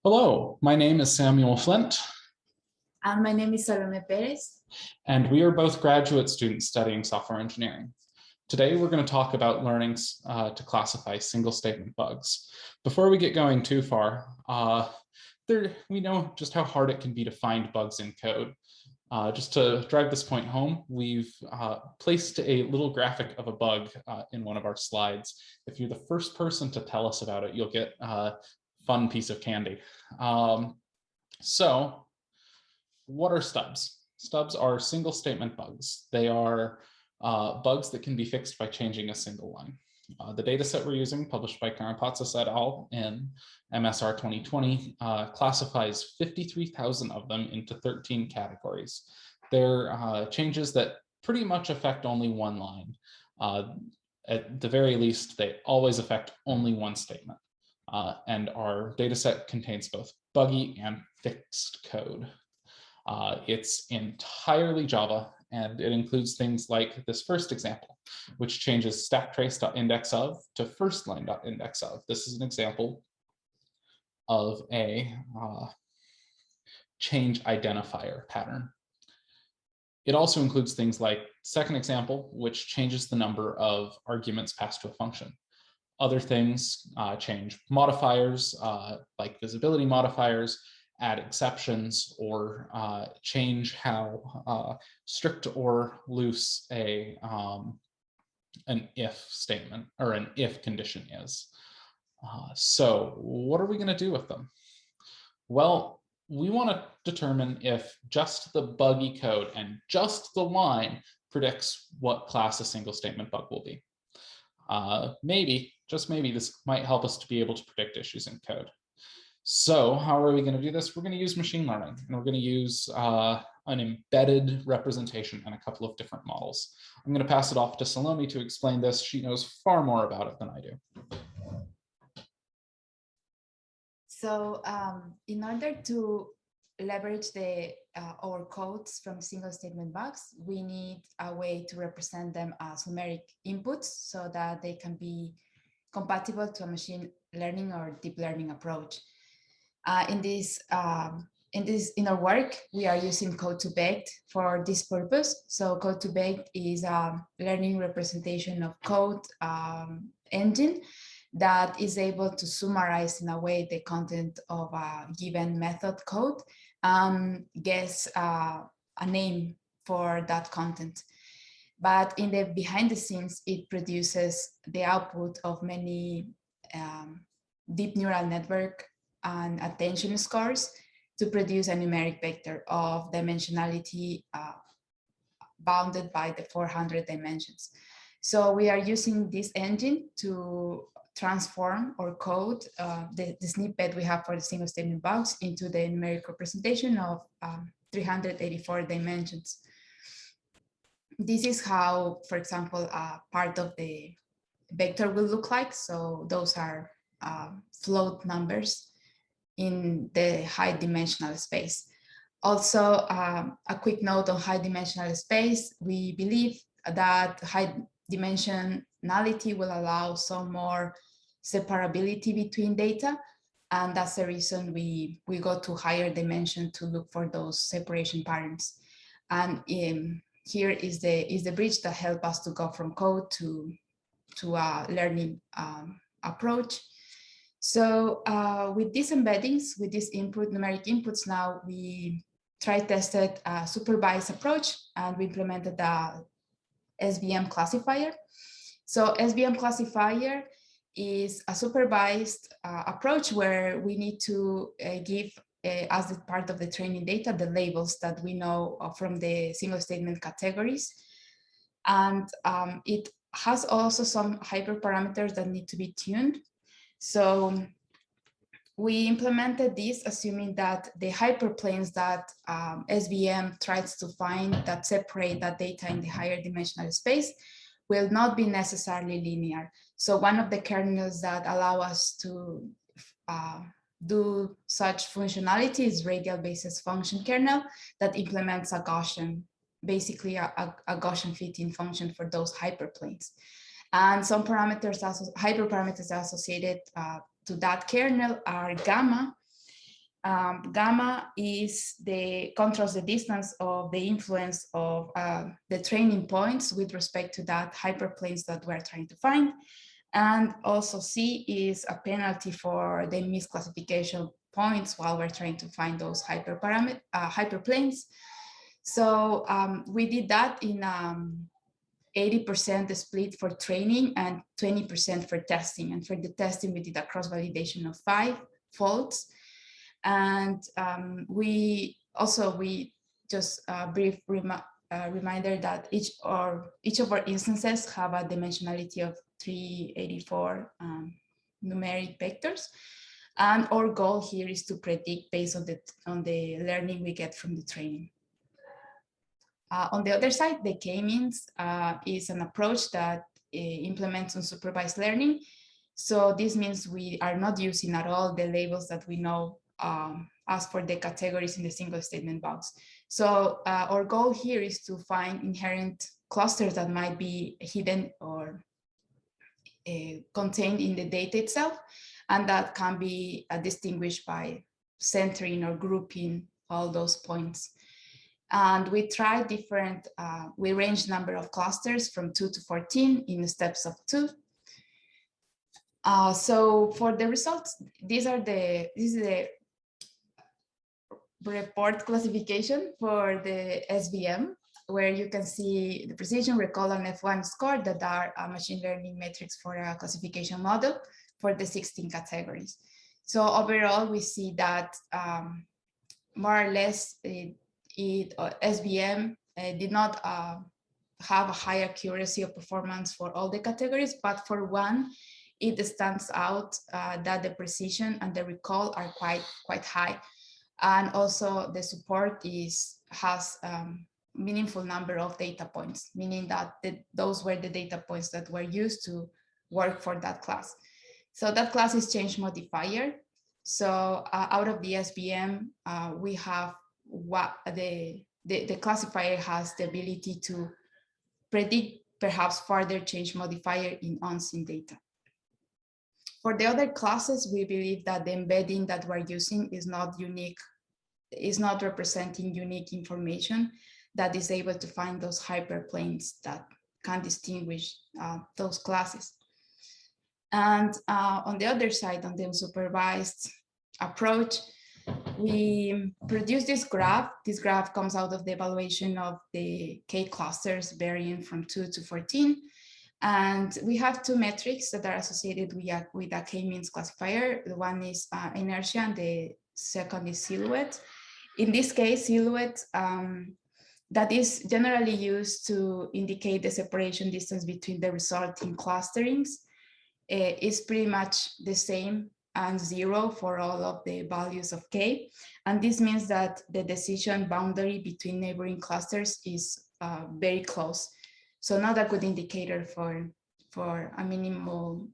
Hello, my name is Samuel Flint, And my name is Salome Perez. and we are both graduate students studying software engineering. Today, we're going to talk about learning to classify single statement bugs. Before we get going too far, we know just how hard it can be to find bugs in code. Just to drive this point home, we've placed a little graphic of a bug in one of our slides. If you're the first person to tell us about it, you'll get a fun piece of candy. So what are stubs? Stubs are single statement bugs. They are bugs that can be fixed by changing a single line. The data set we're using, published by Karampatzis et al. In MSR 2020, classifies 53,000 of them into 13 categories. They're changes that pretty much affect only one line. At the very least, they always affect only one statement. And our data set contains both buggy and fixed code. It's entirely Java, and it includes things like this first example, which changes stacktrace.indexOf to firstline.indexOf. This is an example of a change identifier pattern. It also includes things like second example, which changes the number of arguments passed to a function. Other things change modifiers like visibility modifiers, add exceptions, or change how strict or loose an if statement or an if condition is. So what are we going to do with them? Well, we want to determine if just the buggy code and just the line predicts what class a single statement bug will be. Maybe, just maybe, this might help us to be able to predict issues in code. So how are we going to do this? We're going to use machine learning, and we're going to use an embedded representation and a couple of different models. I'm going to pass it off to Salome to explain this. She knows far more about it than I do. So in order to leverage our codes from single statement bugs, we need a way to represent them as numeric inputs so that they can be compatible to a machine learning or deep learning approach. In our work, we are using Code2Baked for this purpose. So Code2Baked is a learning representation of code engine that is able to summarize in a way the content of a given method code and guess a name for that content. But in the behind the scenes, it produces the output of many deep neural network and attention scores to produce a numeric vector of dimensionality bounded by the 400 dimensions. So we are using this engine to transform or code the snippet we have for the single statement bugs into the numeric representation of 384 dimensions. This is how, for example, part of the vector will look like. So those are float numbers in the high dimensional space. Also, a quick note on high dimensional space. We believe that high dimensionality will allow some more separability between data. And that's the reason we go to higher dimension to look for those separation patterns. And here is the bridge that helps us to go from code to a learning approach. So with these embeddings, with these numeric inputs, now we tested a supervised approach, and we implemented the SVM classifier. So SVM classifier is a supervised approach where we need to give, as a part of the training data, the labels that we know from the single statement categories. And it has also some hyperparameters that need to be tuned. So we implemented this assuming that the hyperplanes that SVM tries to find that separate that data in the higher dimensional space will not be necessarily linear. So one of the kernels that allow us to do such functionality is radial basis function kernel that implements a Gaussian, basically a Gaussian fitting function for those hyperplanes. And some parameters, hyperparameters associated to that kernel are gamma Gamma controls the distance of the influence of the training points with respect to that hyperplanes that we're trying to find. And also C is a penalty for the misclassification points while we're trying to find those hyperplanes. So we did that in 80% split for training and 20% for testing. And for the testing, we did a cross-validation of 5 faults. And we just a brief reminder that each of our instances have a dimensionality of 384 numeric vectors. And our goal here is to predict based on the learning we get from the training. On the other side, the k-means is an approach that implements unsupervised learning. So this means we are not using at all the labels that we know as for the categories in the single statement box. So our goal here is to find inherent clusters that might be hidden or contained in the data itself, and that can be distinguished by centering or grouping all those points. And we tried different, we ranged number of clusters from 2 to 14 in steps of 2. So for the results, this is the report classification for the SVM, where you can see the precision, recall, and F1 score that are machine learning metrics for a classification model for the 16 categories. So overall, we see that more or less SVM did not have a high accuracy of performance for all the categories, but for one, it stands out that the precision and the recall are quite high. And also the support has meaningful number of data points, meaning that those were the data points that were used to work for that class. So that class is change modifier. So out of the SVM, we have what the classifier has the ability to predict perhaps further change modifier in unseen data. For the other classes, we believe that the embedding that we're using is not unique, is not representing unique information that is able to find those hyperplanes that can distinguish those classes. And on the other side, on the unsupervised approach, we produce this graph. This graph comes out of the evaluation of the K clusters varying from 2 to 14. And we have 2 metrics that are associated with a K-means classifier. The one is inertia and the second is silhouette. In this case, silhouette, that is generally used to indicate the separation distance between the resulting clusterings, is pretty much the same and 0 for all of the values of K. And this means that the decision boundary between neighboring clusters is very close. So not a good indicator for a meaningful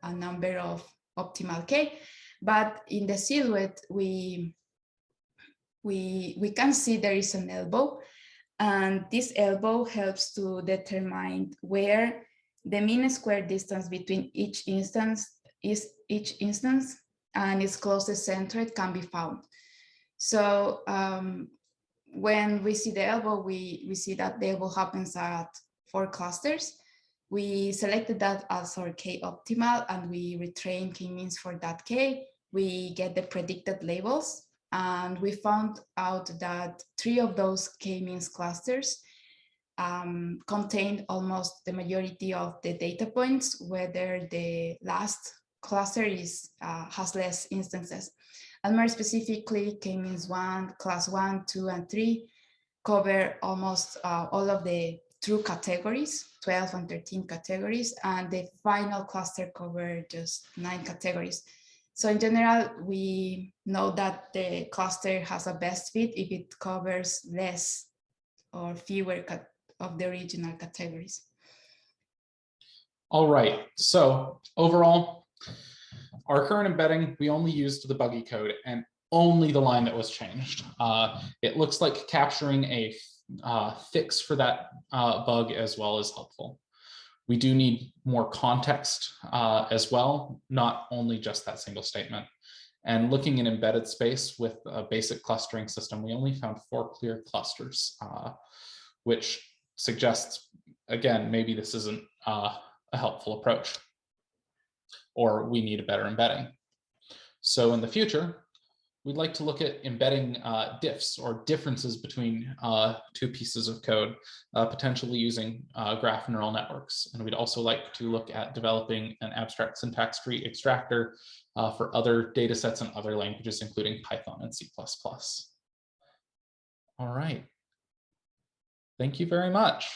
number of optimal K. But in the silhouette, we can see there is an elbow, and this elbow helps to determine where the mean square distance between each instance and its closest center can be found. So when we see the elbow, we see that the elbow happens at 4 clusters. We selected that as our K optimal, and we retrain K-means for that K. We get the predicted labels, and we found out that 3 of those K-means clusters contained almost the majority of the data points, whether the last cluster has less instances. And more specifically, K-means 1, class 1, 2, and 3 cover almost all of the true categories, 12 and 13 categories, and the final cluster covered just 9 categories. So in general, we know that the cluster has a best fit if it covers less or fewer of the original categories. All right, so overall, our current embedding, we only used the buggy code and only the line that was changed. It looks like capturing a fix for that bug as well is helpful. We do need more context as well, not only just that single statement. And looking in embedded space with a basic clustering system, we only found 4 clear clusters, which suggests, again, maybe this isn't a helpful approach, or we need a better embedding. So in the future, we'd like to look at embedding diffs or differences between 2 pieces of code, potentially using graph neural networks. And we'd also like to look at developing an abstract syntax tree extractor for other data sets and other languages, including Python and C++. All right. Thank you very much.